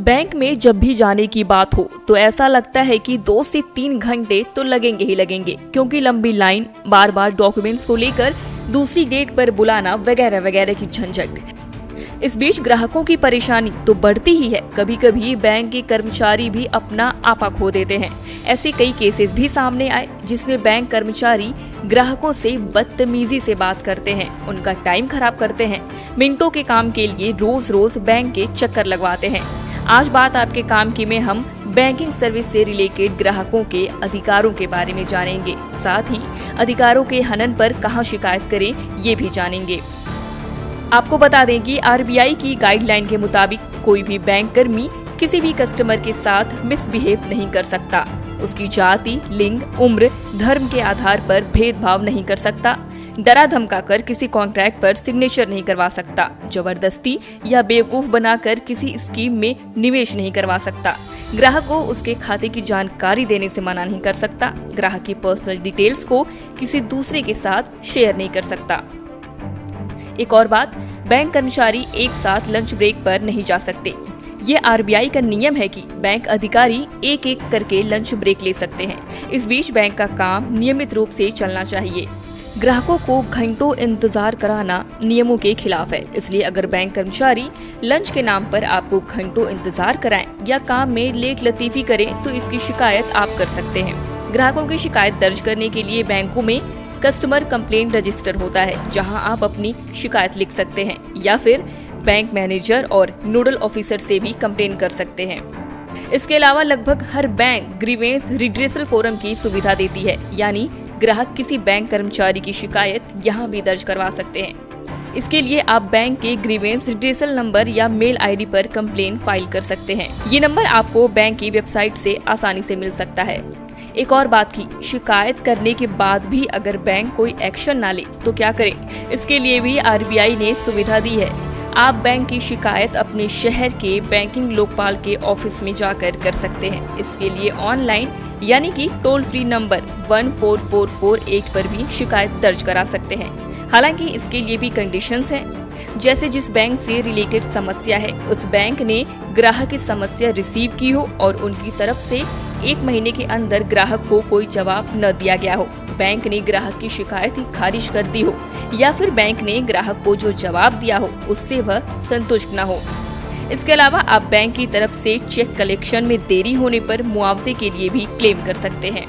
Bank में जब भी जाने की बात हो तो ऐसा लगता है कि 2 से 3 घंटे तो लगेंगे ही लगेंगे, क्योंकि लंबी लाइन, बार बार डॉक्यूमेंट्स को लेकर दूसरी डेट पर बुलाना वगैरह वगैरह की झंझट। इस बीच ग्राहकों की परेशानी तो बढ़ती ही है। कभी कभी बैंक के कर्मचारी भी अपना आपा खो देते हैं। ऐसे कई केसेस भी सामने आए जिसमें बैंक कर्मचारी ग्राहकों से बदतमीजी से बात करते हैं, उनका टाइम खराब करते हैं, मिनटों के काम के लिए रोज रोज बैंक के चक्कर लगवाते हैं। आज बात आपके काम की में हम बैंकिंग सर्विस से रिलेटेड ग्राहकों के अधिकारों के बारे में जानेंगे। साथ ही अधिकारों के हनन पर कहां शिकायत करें ये भी जानेंगे। आपको बता दें कि आरबीआई की गाइडलाइन के मुताबिक कोई भी बैंक कर्मी किसी भी कस्टमर के साथ मिसबिहेव नहीं कर सकता। उसकी जाति, लिंग, उम्र, धर्म के आधार पर भेदभाव नहीं कर सकता, डरा धमका कर किसी कॉन्ट्रैक्ट पर सिग्नेचर नहीं करवा सकता, जबरदस्ती या बेवकूफ बनाकर किसी स्कीम में निवेश नहीं करवा सकता, ग्राहक को उसके खाते की जानकारी देने से मना नहीं कर सकता, ग्राहक की पर्सनल डिटेल्स को किसी दूसरे के साथ शेयर नहीं कर सकता। एक और बात, बैंक कर्मचारी एक साथ लंच ब्रेक पर नहीं जा सकते। ये आरबीआई का नियम है कि बैंक अधिकारी एक एक करके लंच ब्रेक ले सकते हैं। इस बीच बैंक का काम नियमित रूप से चलना चाहिए। ग्राहकों को घंटों इंतजार कराना नियमों के खिलाफ है। इसलिए अगर बैंक कर्मचारी लंच के नाम पर आपको घंटों इंतजार कराएं या काम में लेट लतीफी करें तो इसकी शिकायत आप कर सकते हैं। ग्राहकों की शिकायत दर्ज करने के लिए बैंकों में कस्टमर कंप्लेंट रजिस्टर होता है, जहां आप अपनी शिकायत लिख सकते हैं या फिर बैंक मैनेजर और नोडल ऑफिसर से भी कंप्लेन कर सकते हैं। इसके अलावा लगभग हर बैंक ग्रीवेंस रिड्रेसल फोरम की सुविधा देती है, यानी ग्राहक किसी बैंक कर्मचारी की शिकायत यहां भी दर्ज करवा सकते हैं। इसके लिए आप बैंक के ग्रीवेंस रिड्रेसल नंबर या मेल आईडी पर कंप्लेन फाइल कर सकते हैं। ये नंबर आपको बैंक की वेबसाइट से आसानी से मिल सकता है। एक और बात की, शिकायत करने के बाद भी अगर बैंक कोई एक्शन ना ले तो क्या करें? इसके लिए भी आरबीआई ने सुविधा दी है। आप बैंक की शिकायत अपने शहर के बैंकिंग लोकपाल के ऑफिस में जाकर कर सकते हैं। इसके लिए ऑनलाइन यानी कि टोल फ्री नंबर 14448 पर भी शिकायत दर्ज करा सकते हैं। हालांकि इसके लिए भी कंडीशंस हैं, जैसे जिस बैंक से रिलेटेड समस्या है उस बैंक ने ग्राहक की समस्या रिसीव की हो और उनकी तरफ से 1 महीने के अंदर ग्राहक को कोई जवाब न दिया गया हो, बैंक ने ग्राहक की शिकायत ही खारिज कर दी हो या फिर बैंक ने ग्राहक को जो जवाब दिया हो उससे वह संतुष्ट न हो। इसके अलावा आप बैंक की तरफ से चेक कलेक्शन में देरी होने पर मुआवजे के लिए भी क्लेम कर सकते हैं।